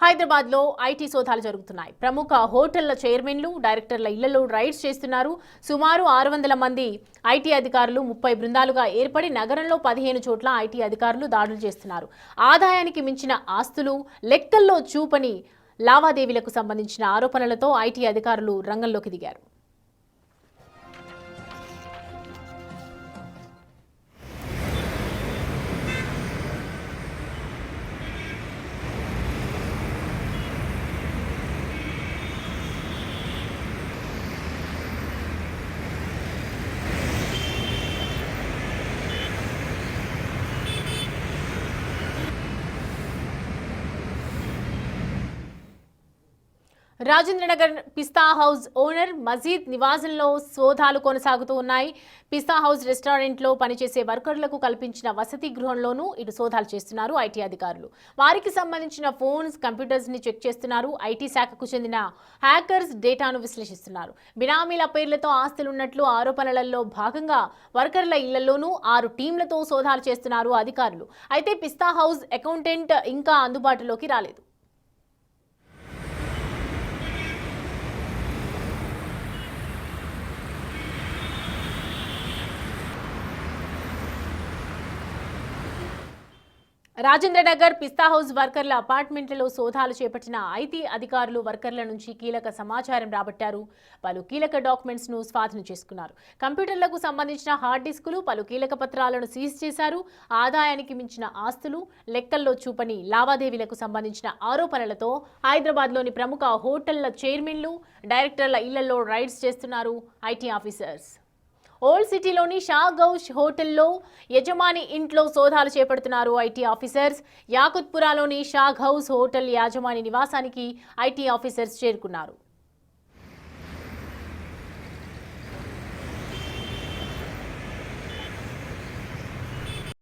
హైదరాబాద్ లో ఐటీ సోదాలు జరుగుతున్నాయి. ప్రముఖ హోటళ్ల చైర్మన్లు, డైరెక్టర్ల ఇళ్లలో రైడ్స్ చేస్తున్నారు. సుమారు 600 మంది ఐటీ అధికారులు 30 బృందాలుగా ఏర్పడి నగరంలో 15 చోట్ల ఐటీ అధికారులు దాడులు చేస్తున్నారు. ఆదాయానికి మించిన ఆస్తులు, లెక్కల్లో చూపని లావాదేవీలకు సంబంధించిన ఆరోపణలతో ఐటీ అధికారులు రంగంలోకి దిగారు. రాజేంద్రనగర్ పిస్తా హౌస్ ఓనర్ మజీద్ నివాసంలో సోదాలు కొనసాగుతూ ఉన్నాయి. పిస్తా హౌస్ రెస్టారెంట్లో పనిచేసే వర్కర్లకు కల్పించిన వసతి గృహంలోనూ ఇటు సోదాలు చేస్తున్నారు ఐటీ అధికారులు. వారికి సంబంధించిన ఫోన్స్, కంప్యూటర్స్ ని చెక్ చేస్తున్నారు. ఐటీ శాఖకు చెందిన హ్యాకర్స్ డేటాను విశ్లేషిస్తున్నారు. బినామీల పేర్లతో ఆస్తులున్నట్లు ఆరోపణలలో భాగంగా వర్కర్ల ఇళ్లలోనూ 6 టీంలతో సోదాలు చేస్తున్నారు అధికారులు. అయితే పిస్తా హౌస్ అకౌంటెంట్ ఇంకా అందుబాటులోకి రాలేదు. రాజేంద్రనగర్ పిస్తా హౌస్ వర్కర్ల అపార్ట్మెంట్లలో సోదాలు చేపట్టిన ఐటీ అధికారులు వర్కర్ల నుంచి కీలక సమాచారం రాబట్టారు. పలు కీలక డాక్యుమెంట్స్ ను స్వాధీనం చేసుకున్నారు. కంప్యూటర్లకు సంబంధించిన హార్డ్ డిస్కులు, పలు కీలక పత్రాలను సీజ్ చేశారు. ఆదాయానికి మించిన ఆస్తులు, లెక్కల్లో చూపని లావాదేవీలకు సంబంధించిన ఆరోపణలతో హైదరాబాద్లోని ప్రముఖ హోటళ్ల చైర్మన్లు, డైరెక్టర్ల ఇళ్లలో రైడ్స్ చేస్తున్నారు ఐటీ ఆఫీసర్స్. ఓల్డ్ సిటీలోని షా గౌష్ హోటల్లో యజమాని ఇంట్లో సోదాలు చేపడుతున్నారు ఐటీ ఆఫీసర్స్. యాకుత్పురాలోని షా గౌస్ హోటల్ యాజమాని నివాసానికి ఐటీ ఆఫీసర్స్ చేరుకున్నారు.